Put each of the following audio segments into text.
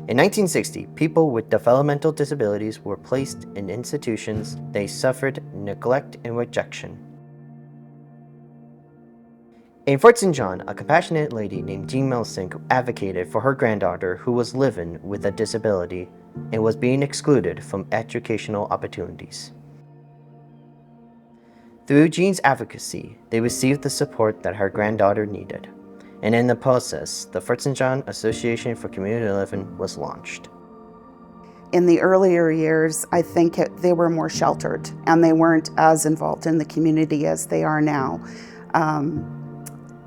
In 1960, people with developmental disabilities were placed in institutions. They suffered neglect and rejection. In Fort St. John, a compassionate lady named Jean Milsink advocated for her granddaughter who was living with a disability and was being excluded from educational opportunities. Through Jean's advocacy, they received the support that her granddaughter needed, and in the process, the Fort St. John Association for Community Living was launched. In the earlier years, I think they were more sheltered and they weren't as involved in the community as they are now.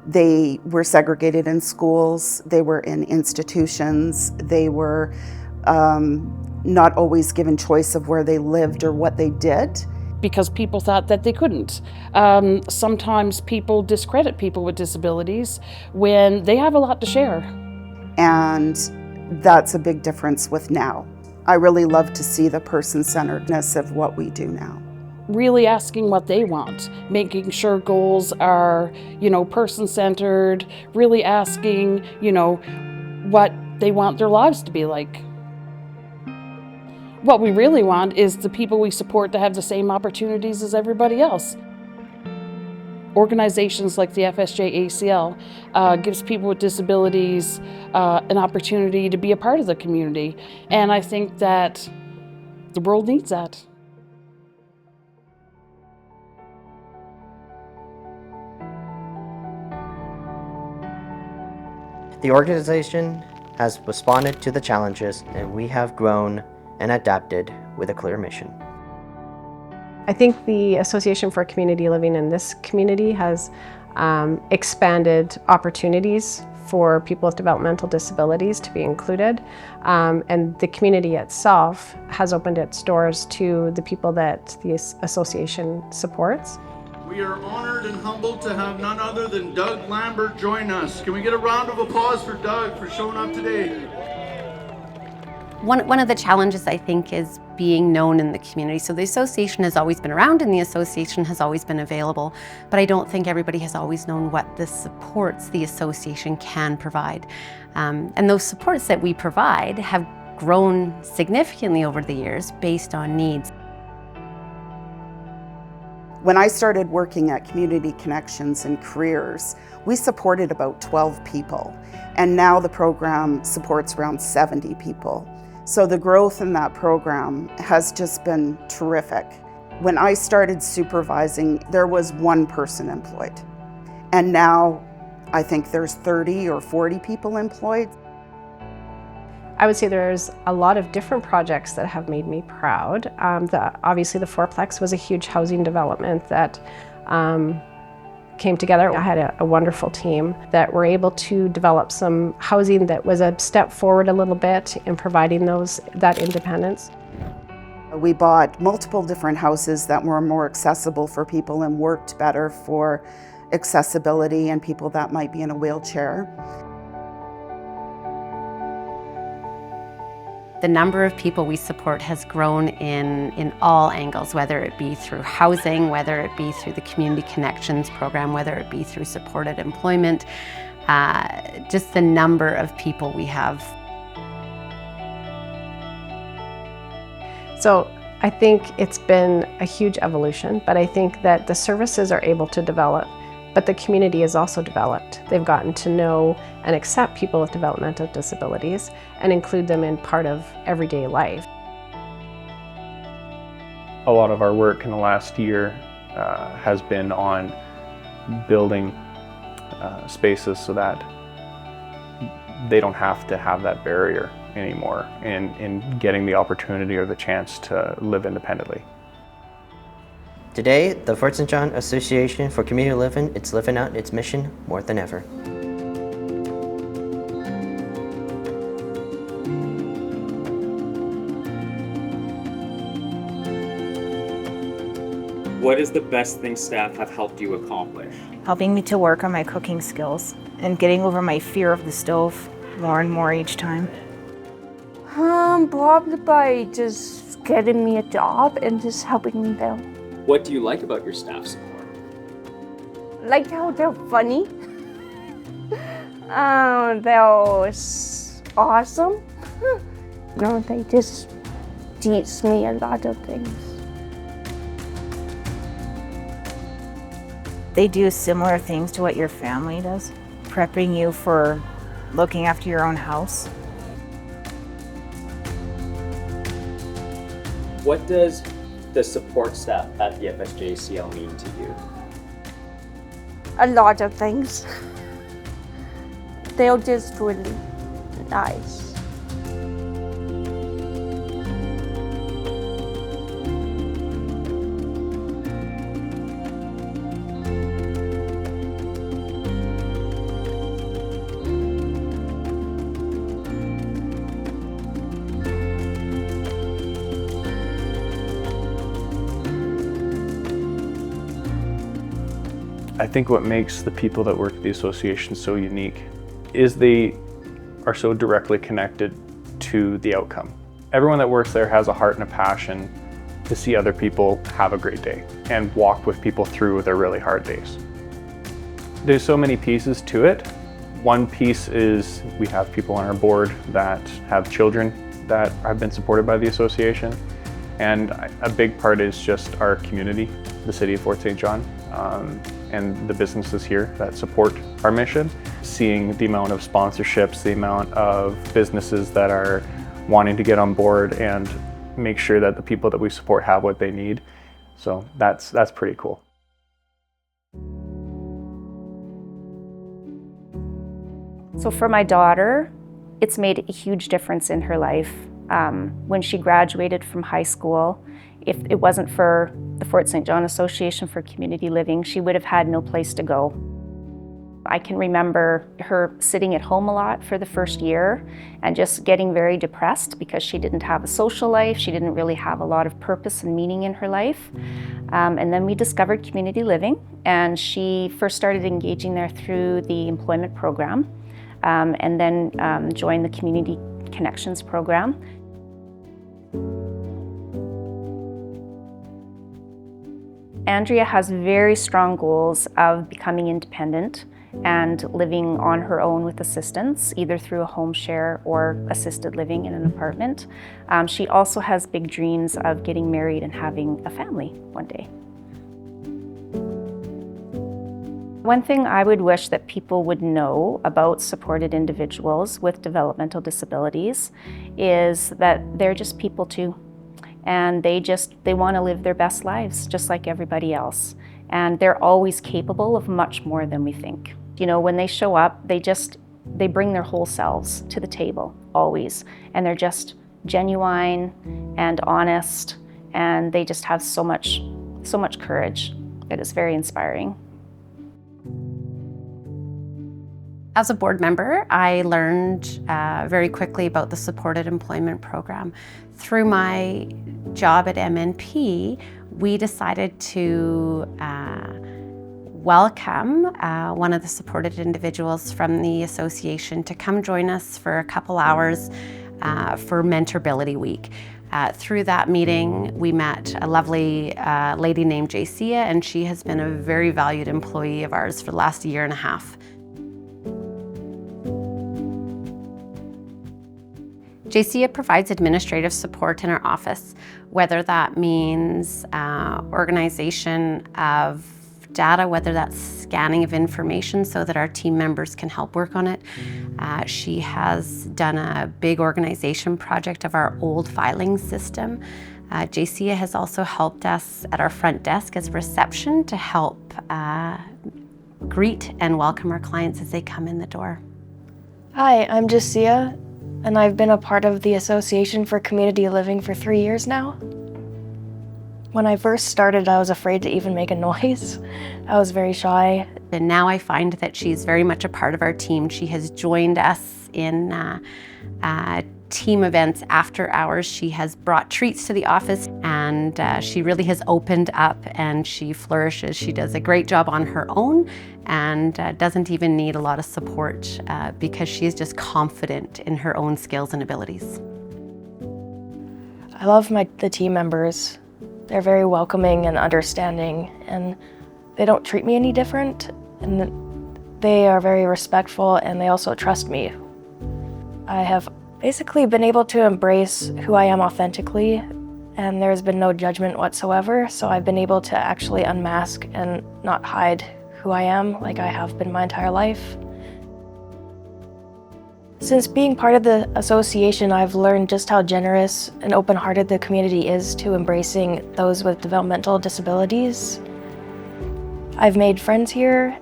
They were segregated in schools, they were in institutions, they were not always given choice of where they lived or what they did. Because people thought that they couldn't. Sometimes people discredit people with disabilities when they have a lot to share. And that's a big difference with now. I really love to see the person-centeredness of what we do now. Really asking what they want, making sure goals are, person-centered, really asking, what they want their lives to be like. What we really want is the people we support to have the same opportunities as everybody else. Organizations like the FSJACL gives people with disabilities an opportunity to be a part of the community, and I think that the world needs that. The organization has responded to the challenges, and we have grown and adapted with a clear mission. I think the Association for Community Living in this community has expanded opportunities for people with developmental disabilities to be included, and the community itself has opened its doors to the people that the association supports. We are honored and humbled to have none other than Doug Lambert join us. Can we get a round of applause for Doug for showing up today? One of the challenges, I think, is being known in the community. So the association has always been around and the association has always been available, but I don't think everybody has always known what the supports the association can provide. And those supports that we provide have grown significantly over the years based on needs. When I started working at Community Connections and Careers, we supported about 12 people, and now the program supports around 70 people. So the growth in that program has just been terrific. When I started supervising, there was one person employed, and now I think there's 30 or 40 people employed. I would say there's a lot of different projects that have made me proud. Obviously the fourplex was a huge housing development that came together. I had a wonderful team that were able to develop some housing that was a step forward a little bit in providing that independence. We bought multiple different houses that were more accessible for people and worked better for accessibility and people that might be in a wheelchair. The number of people we support has grown in all angles, whether it be through housing, whether it be through the Community Connections program, whether it be through supported employment, just the number of people we have. So I think it's been a huge evolution, but I think that the services are able to develop, but the community has also developed. They've gotten to know and accept people with developmental disabilities and include them in part of everyday life. A lot of our work in the last year has been on building spaces so that they don't have to have that barrier anymore in getting the opportunity or the chance to live independently. Today, the Fort St. John Association for Community Living, it's living out its mission more than ever. What is the best thing staff have helped you accomplish? Helping me to work on my cooking skills and getting over my fear of the stove more and more each time. Probably by just getting me a job and just helping me out. What do you like about your staff support? Like how they're funny. They're awesome. No, they just teach me a lot of things. They do similar things to what your family does, prepping you for looking after your own house. What does the support staff at the FSJACL mean to you? A lot of things. They're just really nice. I think what makes the people that work at the association so unique is they are so directly connected to the outcome. Everyone that works there has a heart and a passion to see other people have a great day and walk with people through their really hard days. There's so many pieces to it. One piece is we have people on our board that have children that have been supported by the association. And a big part is just our community, the city of Fort St. John, and the businesses here that support our mission. Seeing the amount of sponsorships, the amount of businesses that are wanting to get on board and make sure that the people that we support have what they need. So that's pretty cool. So for my daughter, it's made a huge difference in her life. When she graduated from high school, if it wasn't for the Fort St. John Association for Community Living, she would have had no place to go. I can remember her sitting at home a lot for the first year and just getting very depressed because she didn't have a social life, she didn't really have a lot of purpose and meaning in her life. And then we discovered community living, and she first started engaging there through the employment program, and then joined the Community Connections program. Andrea has very strong goals of becoming independent and living on her own with assistance, either through a home share or assisted living in an apartment. She also has big dreams of getting married and having a family one day. One thing I would wish that people would know about supported individuals with developmental disabilities is that they're just people too. And they want to live their best lives just like everybody else. And they're always capable of much more than we think. You know, when they show up, they bring their whole selves to the table, always. And they're just genuine and honest, and they just have so much courage that is very inspiring. As a board member, I learned very quickly about the supported employment program. Through my job at MNP, we decided to welcome one of the supported individuals from the association to come join us for a couple hours for Mentorability Week. Through that meeting, we met a lovely lady named Jacia, and she has been a very valued employee of ours for the last year and a half. JCA provides administrative support in our office, whether that means organization of data, whether that's scanning of information so that our team members can help work on it. She has done a big organization project of our old filing system. JCA has also helped us at our front desk as reception to help greet and welcome our clients as they come in the door. Hi, I'm Jacia, and I've been a part of the Association for Community Living for 3 years now. When I first started, I was afraid to even make a noise. I was very shy. And now I find that she's very much a part of our team. She has joined us in team events after hours. She has brought treats to the office, and she really has opened up and she flourishes. She does a great job on her own and doesn't even need a lot of support because she is just confident in her own skills and abilities. I love the team members. They're very welcoming and understanding, and they don't treat me any different, and they are very respectful, and they also trust me. I have basically been able to embrace who I am authentically, and there's been no judgment whatsoever, so I've been able to actually unmask and not hide who I am like I have been my entire life. Since being part of the association, I've learned just how generous and open-hearted the community is to embracing those with developmental disabilities. I've made friends here.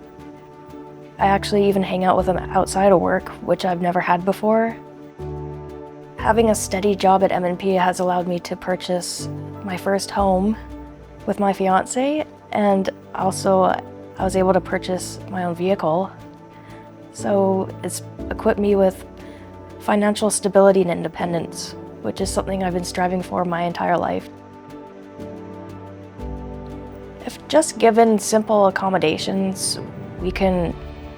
I actually even hang out with them outside of work, which I've never had before. Having a steady job at M&P has allowed me to purchase my first home with my fiance, and also I was able to purchase my own vehicle. So it's equipped me with financial stability and independence, which is something I've been striving for my entire life. If just given simple accommodations, we can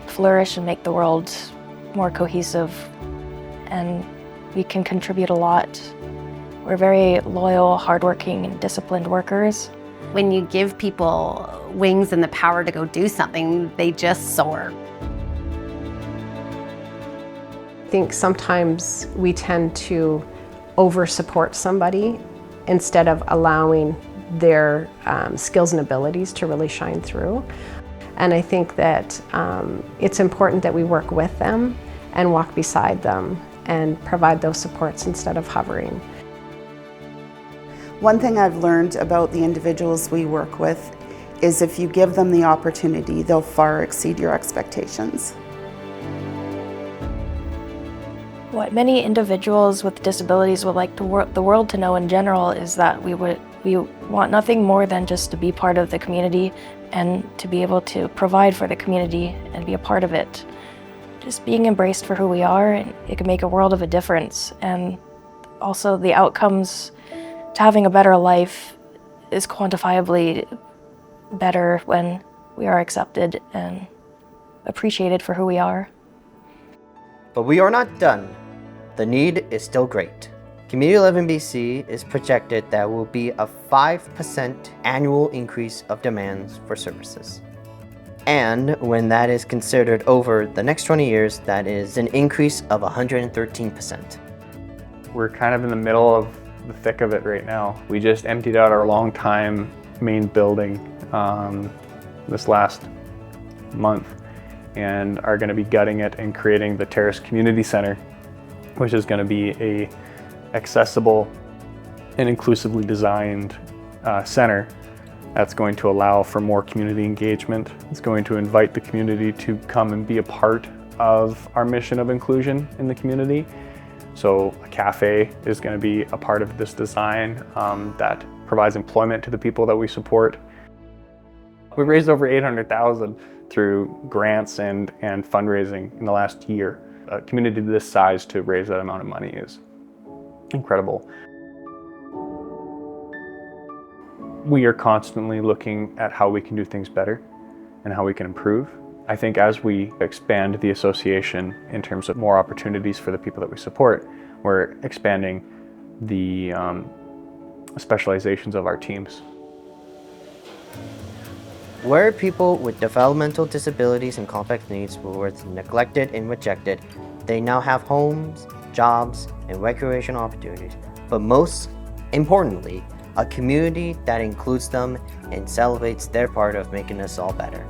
flourish and make the world more cohesive, and we can contribute a lot. We're very loyal, hardworking, and disciplined workers. When you give people wings and the power to go do something, they just soar. I think sometimes we tend to over-support somebody instead of allowing their skills and abilities to really shine through. And I think that it's important that we work with them and walk beside them and provide those supports instead of hovering. One thing I've learned about the individuals we work with is if you give them the opportunity, they'll far exceed your expectations. What many individuals with disabilities would like the world to know in general is that we want nothing more than just to be part of the community and to be able to provide for the community and be a part of it. Just being embraced for who we are, and it can make a world of a difference. And also the outcomes to having a better life is quantifiably better when we are accepted and appreciated for who we are. But we are not done. The need is still great. Community Living BC is projected that will be a 5% annual increase of demands for services. And when that is considered over the next 20 years, that is an increase of 113%. We're kind of in the middle of the thick of it right now. We just emptied out our long-time main building this last month and are going to be gutting it and creating the Terrace Community Center, which is going to be a accessible and inclusively designed center that's going to allow for more community engagement. It's going to invite the community to come and be a part of our mission of inclusion in the community. So a cafe is going to be a part of this design that provides employment to the people that we support. We raised over $800,000 through grants and fundraising in the last year. A community this size to raise that amount of money is incredible. We are constantly looking at how we can do things better and how we can improve. I think as we expand the association in terms of more opportunities for the people that we support, we're expanding the specializations of our teams. Where people with developmental disabilities and complex needs were neglected and rejected, they now have homes, jobs, and recreational opportunities. But most importantly, a community that includes them and celebrates their part of making us all better.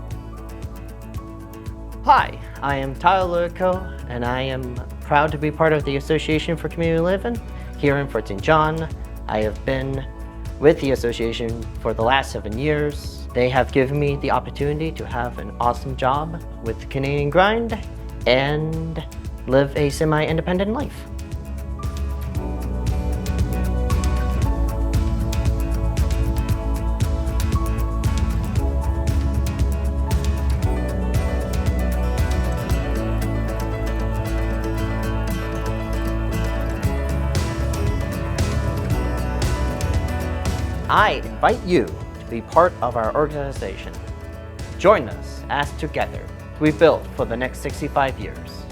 Hi, I am Tyler Coe, and I am proud to be part of the Association for Community Living here in Fort St. John. I have been with the association for the last 7 years. They have given me the opportunity to have an awesome job with the Canadian Grind and live a semi-independent life. I invite you to be part of our organization. Join us as together we build for the next 65 years.